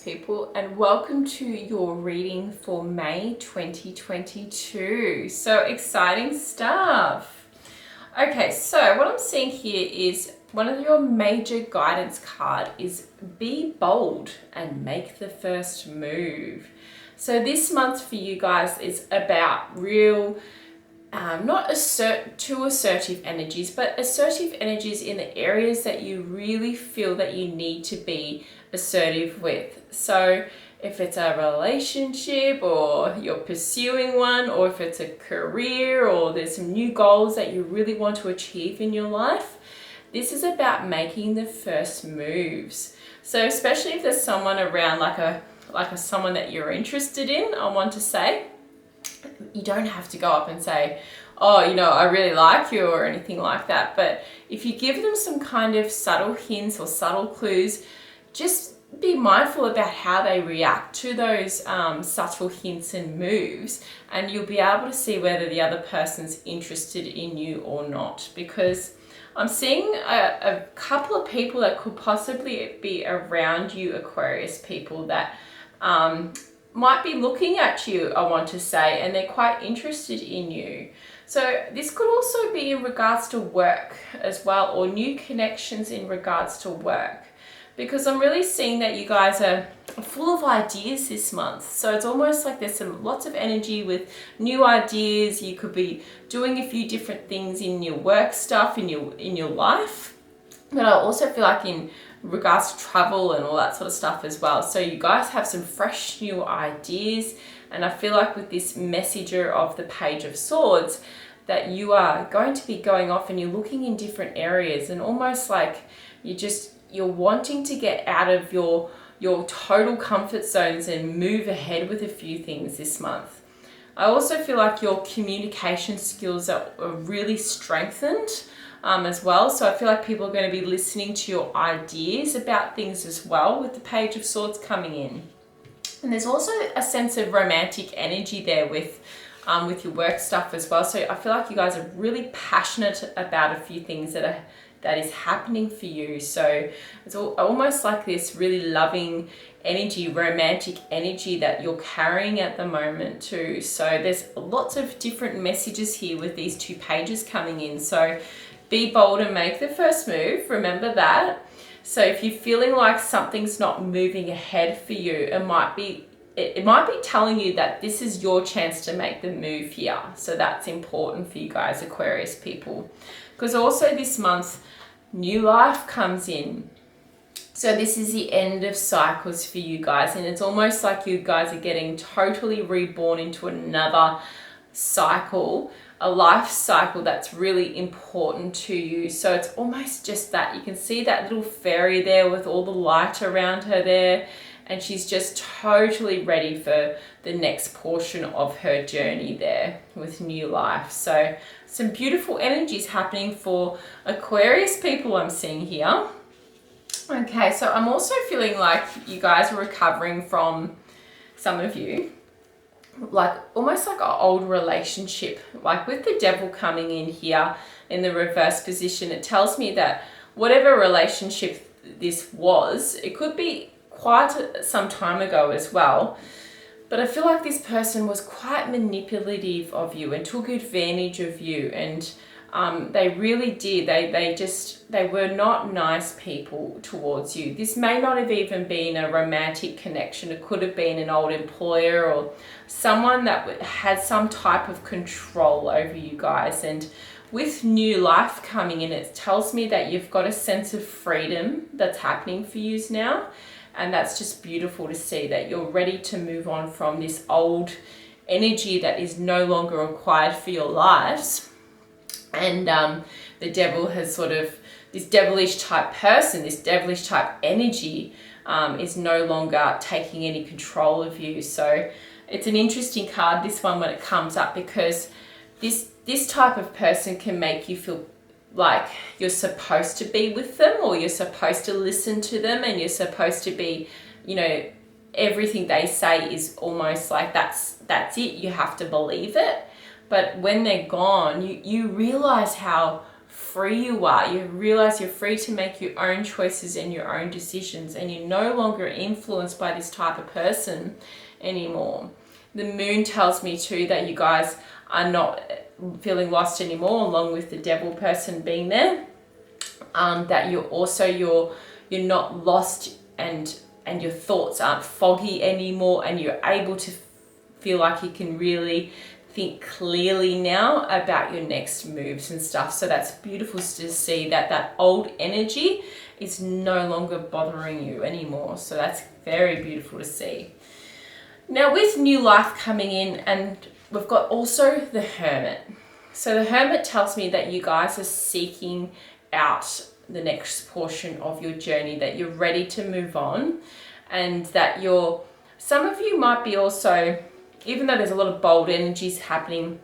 people, and welcome to your reading for May 2022. So exciting stuff. Okay, so what I'm seeing here is one of your major guidance card is be bold and make the first move. So this month for you guys is about real not too assertive energies, but assertive energies in the areas that you really feel that you need to be assertive with. So if it's a relationship or you're pursuing one, or if it's a career or there's some new goals that you really want to achieve in your life, this is about making the first moves. So especially if there's someone around like someone that you're interested in, I want to say, you don't have to go up and say, oh, you know, I really like you or anything like that. But if you give them some kind of subtle hints or subtle clues, just be mindful about how they react to those subtle hints and moves, and you'll be able to see whether the other person's interested in you or not. Because I'm seeing a couple of people that could possibly be around you, Aquarius people, that might be looking at you, I want to say, and they're quite interested in you. So this could also be in regards to work as well, or new connections in regards to work, because I'm really seeing that you guys are full of ideas this month. So it's almost like there's lots of energy with new ideas. You could be doing a few different things in your work stuff, in your life, but I also feel like in regards to travel and all that sort of stuff as well. So you guys have some fresh new ideas, and I feel like with this messenger of the Page of Swords that you are going to be going off and you're looking in different areas, and almost like you're wanting to get out of your total comfort zones and move ahead with a few things this month. I also feel like your communication skills are really strengthened as well. So I feel like people are going to be listening to your ideas about things as well with the Page of Swords coming in. And there's also a sense of romantic energy there with your work stuff as well. So I feel like you guys are really passionate about a few things that is happening for you. So it's almost like this really loving energy, romantic energy that you're carrying at the moment too. So there's lots of different messages here with these two pages coming in. So be bold and make the first move. Remember that. So if you're feeling like something's not moving ahead for you, it might be telling you that this is your chance to make the move here. So that's important for you guys, Aquarius people. Because also this month, new life comes in. So this is the end of cycles for you guys, and it's almost like you guys are getting totally reborn into another cycle, a life cycle that's really important to you. So it's almost just that you can see that little fairy there with all the light around her there, and she's just totally ready for the next portion of her journey there with new life. So some beautiful energies happening for Aquarius people I'm seeing here. Okay, so I'm also feeling like you guys are recovering from, some of you, like almost like an old relationship, like with the Devil coming in here in the reverse position. It tells me that whatever relationship this was, it could be quite some time ago as well, but I feel like this person was quite manipulative of you and took advantage of you, and they really did. They were not nice people towards you. This may not have even been a romantic connection. It could have been an old employer or someone that had some type of control over you guys. And with new life coming in, it tells me that you've got a sense of freedom that's happening for you now. And that's just beautiful to see that you're ready to move on from this old energy that is no longer required for your lives. And the Devil has sort of, this devilish type person, this devilish type energy is no longer taking any control of you. So it's an interesting card, this one, when it comes up, because this type of person can make you feel like you're supposed to be with them, or you're supposed to listen to them, and you're supposed to be, you know, everything they say is almost like that's it, you have to believe it. But when they're gone, you realize how free you are. You realize you're free to make your own choices and your own decisions, and you're no longer influenced by this type of person anymore. The moon tells me too that you guys are not feeling lost anymore, along with the devil person being there. That you're not lost, and your thoughts aren't foggy anymore, and you're able to feel like you can really think clearly now about your next moves and stuff. So that's beautiful to see that old energy is no longer bothering you anymore. So that's very beautiful to see. Now with new life coming in, and we've got also the Hermit. So the Hermit tells me that you guys are seeking out the next portion of your journey, that you're ready to move on, and that some of you might be also, even though there's a lot of bold energies happening,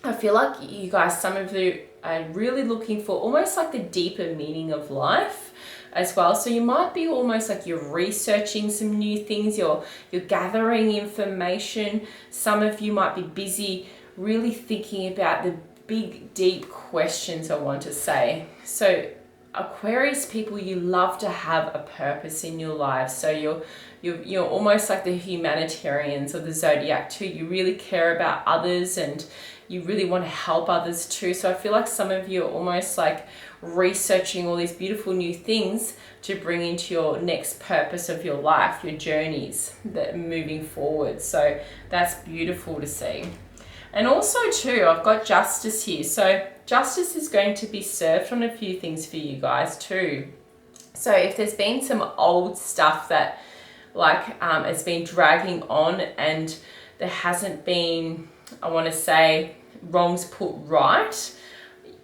I feel like you guys, some of you are really looking for almost like the deeper meaning of life as well. So you might be almost like you're researching some new things, you're gathering information. Some of you might be busy really thinking about the big, deep questions, I want to say. So Aquarius people, you love to have a purpose in your lives. So you're almost like the humanitarians of the zodiac too. You really care about others, and you really want to help others too. So I feel like some of you are almost like researching all these beautiful new things to bring into your next purpose of your life, your journeys that are moving forward. So that's beautiful to see. And also too, I've got Justice here. So justice is going to be served on a few things for you guys too. So if there's been some old stuff that it's been dragging on, and there hasn't been, I want to say, wrongs put right,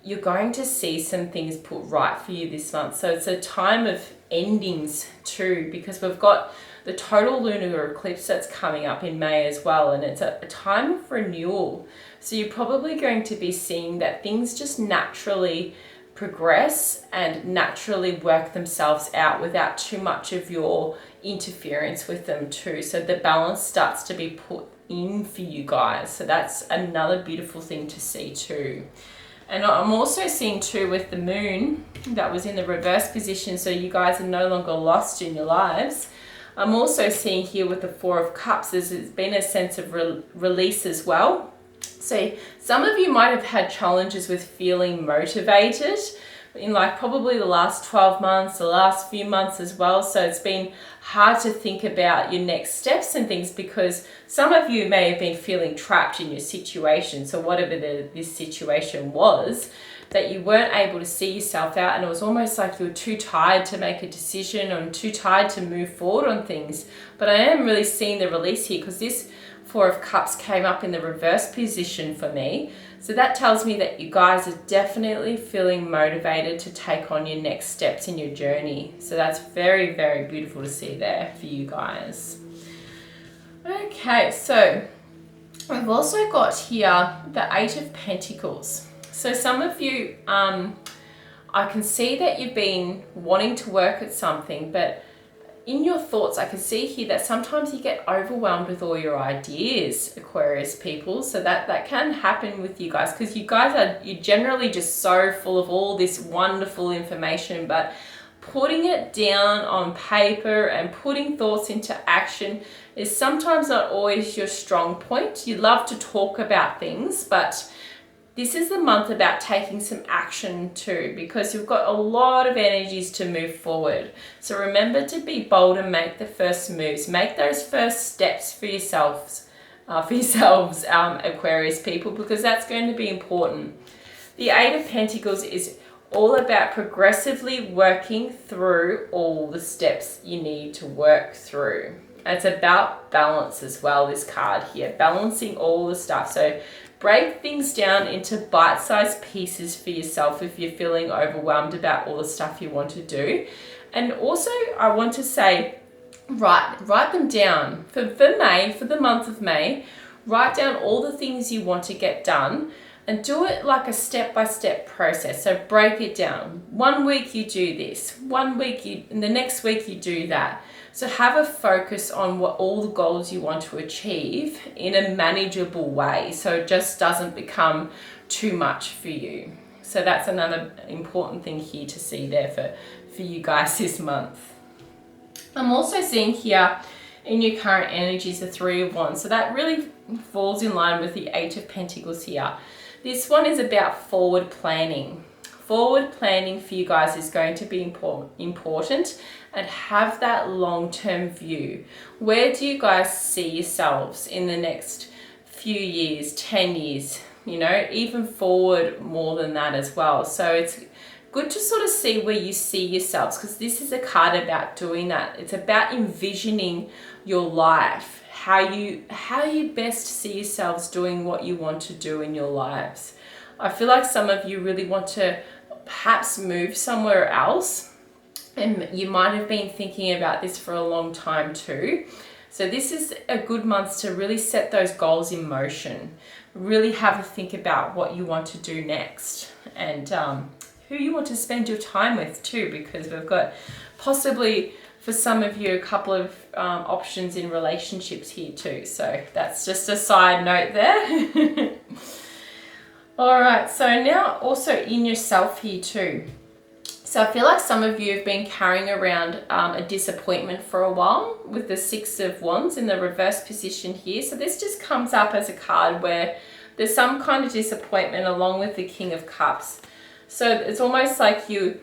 you're going to see some things put right for you this month. So it's a time of endings too, because we've got the total lunar eclipse that's coming up in May as well, and it's a time of renewal. So you're probably going to be seeing that things just naturally progress and naturally work themselves out without too much of your interference with them too. So the balance starts to be put in for you guys. So that's another beautiful thing to see too. And I'm also seeing too with the moon that was in the reverse position, so you guys are no longer lost in your lives. I'm also seeing here with the Four of Cups, there's been a sense of release as well. So some of you might have had challenges with feeling motivated in probably the last 12 months, the last few months as well. So it's been hard to think about your next steps and things, because some of you may have been feeling trapped in your situation. So whatever this situation was, that you weren't able to see yourself out, and it was almost like you were too tired to make a decision or too tired to move forward on things. But I am really seeing the release here, because this Four of Cups came up in the reverse position for me. So that tells me that you guys are definitely feeling motivated to take on your next steps in your journey. So that's very, very beautiful to see there for you guys. Okay, so we've also got here the Eight of Pentacles. So some of you, I can see that you've been wanting to work at something, but in your thoughts, I can see here that sometimes you get overwhelmed with all your ideas, Aquarius people. So that can happen with you guys, because you're generally just so full of all this wonderful information, but putting it down on paper and putting thoughts into action is sometimes not always your strong point. You love to talk about things, but this is the month about taking some action too, because you've got a lot of energies to move forward. So remember to be bold and make the first moves. Make those first steps for yourselves, Aquarius people, because that's going to be important. The Eight of Pentacles is all about progressively working through all the steps you need to work through. It's about balance as well, this card here, balancing all the stuff. So break things down into bite-sized pieces for yourself if you're feeling overwhelmed about all the stuff you want to do. And also, I want to say, write them down. For May, for the month of May, write down all the things you want to get done, and do it like a step-by-step process. So break it down. 1 week you do this, 1 week and the next week you do that. So have a focus on what all the goals you want to achieve in a manageable way, so it just doesn't become too much for you. So that's another important thing here to see there for you guys this month. I'm also seeing here in your current energies the Three of Wands. So that really falls in line with the Eight of Pentacles here. This one is about forward planning. Forward planning for you guys is going to be important, and have that long-term view. Where do you guys see yourselves in the next few years, 10 years, you know, even forward more than that as well. So it's good to sort of see where you see yourselves, because this is a card about doing that. It's about envisioning your life, how you best see yourselves doing what you want to do in your lives. I feel like some of you really want to perhaps move somewhere else, and you might have been thinking about this for a long time too. So this is a good month to really set those goals in motion, really have a think about what you want to do next, and who you want to spend your time with too, because we've got possibly for some of you a couple of options in relationships here too. So that's just a side note there. All right, so now also in yourself here too. So I feel like some of you have been carrying around a disappointment for a while with the Six of Wands in the reverse position here. So this just comes up as a card where there's some kind of disappointment along with the King of Cups. So it's almost like you're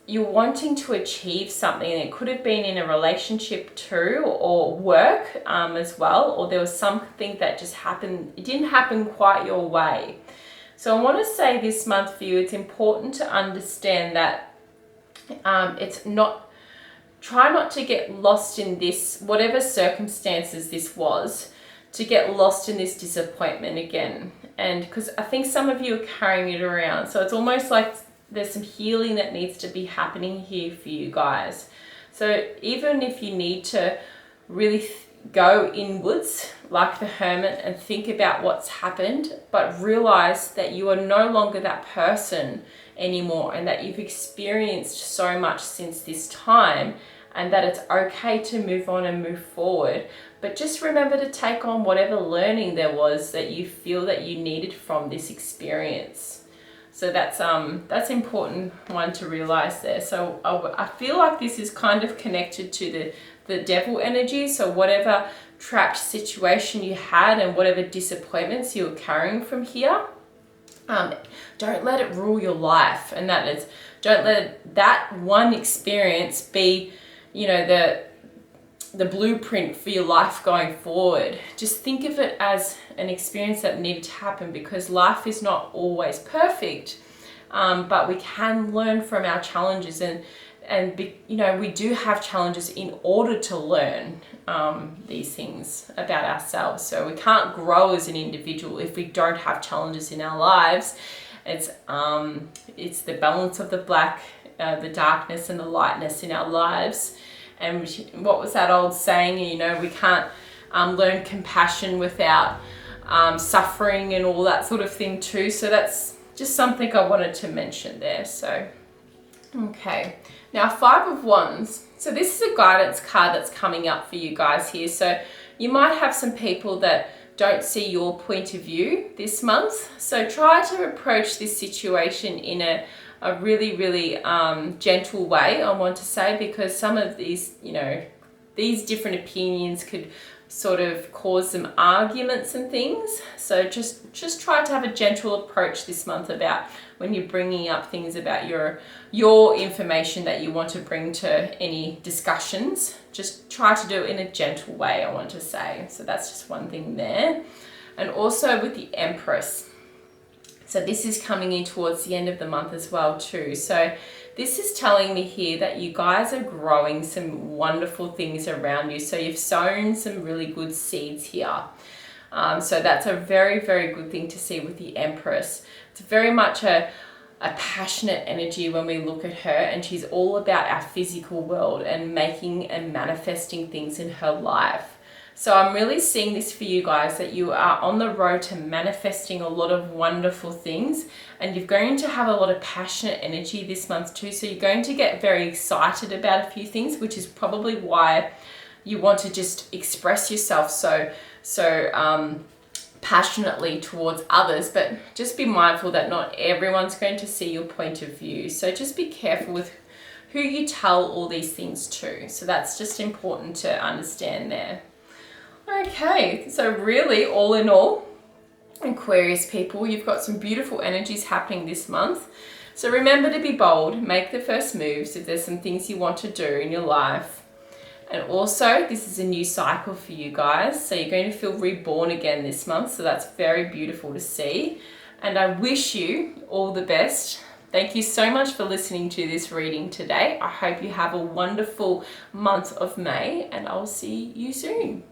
wanting to achieve something, and it could have been in a relationship too, or work as well, or there was something that just happened. It didn't happen quite your way. So I want to say this month for you, it's important to understand that try not to get lost in this, whatever circumstances this was, to get lost in this disappointment again. And because I think some of you are carrying it around. So it's almost like there's some healing that needs to be happening here for you guys. So even if you need to really go inwards like the Hermit and think about what's happened, but realize that you are no longer that person anymore, and that you've experienced so much since this time, and that it's okay to move on and move forward. But just remember to take on whatever learning there was that you feel that you needed from this experience. So that's important one to realize there. So I feel like this is kind of connected to the devil energy. So whatever trapped situation you had and whatever disappointments you were carrying from here, don't let it rule your life. And don't let that one experience be, you know, the blueprint for your life going forward. Just think of it as an experience that needed to happen, because life is not always perfect, but we can learn from our challenges, and you know, we do have challenges in order to learn these things about ourselves. So we can't grow as an individual if we don't have challenges in our lives. It's the balance of the black, the darkness and the lightness in our lives. And what was that old saying? You know, we can't learn compassion without suffering and all that sort of thing too. So that's just something I wanted to mention there. So, okay. Now, Five of Wands. So this is a guidance card that's coming up for you guys here. So you might have some people that don't see your point of view this month. So try to approach this situation in a really, really gentle way, I want to say, because some of these, you know, these different opinions could sort of cause some arguments and things. So just try to have a gentle approach this month about when you're bringing up things about your information that you want to bring to any discussions. Just try to do it in a gentle way, I want to say. So that's just one thing there. And also with the Empress. So this is coming in towards the end of the month as well too. So this is telling me here that you guys are growing some wonderful things around you. So you've sown some really good seeds here. So that's a very, very good thing to see with the Empress. It's very much a passionate energy when we look at her, and she's all about our physical world and making and manifesting things in her life. So I'm really seeing this for you guys, that you are on the road to manifesting a lot of wonderful things, and you're going to have a lot of passionate energy this month too. So you're going to get very excited about a few things, which is probably why you want to just express yourself so passionately towards others, but just be mindful that not everyone's going to see your point of view. So just be careful with who you tell all these things to. So that's just important to understand there. Okay, so really all in all, Aquarius people, you've got some beautiful energies happening this month. So remember to be bold, make the first moves if there's some things you want to do in your life. And also, this is a new cycle for you guys. So you're going to feel reborn again this month. So that's very beautiful to see. And I wish you all the best. Thank you so much for listening to this reading today. I hope you have a wonderful month of May, and I'll see you soon.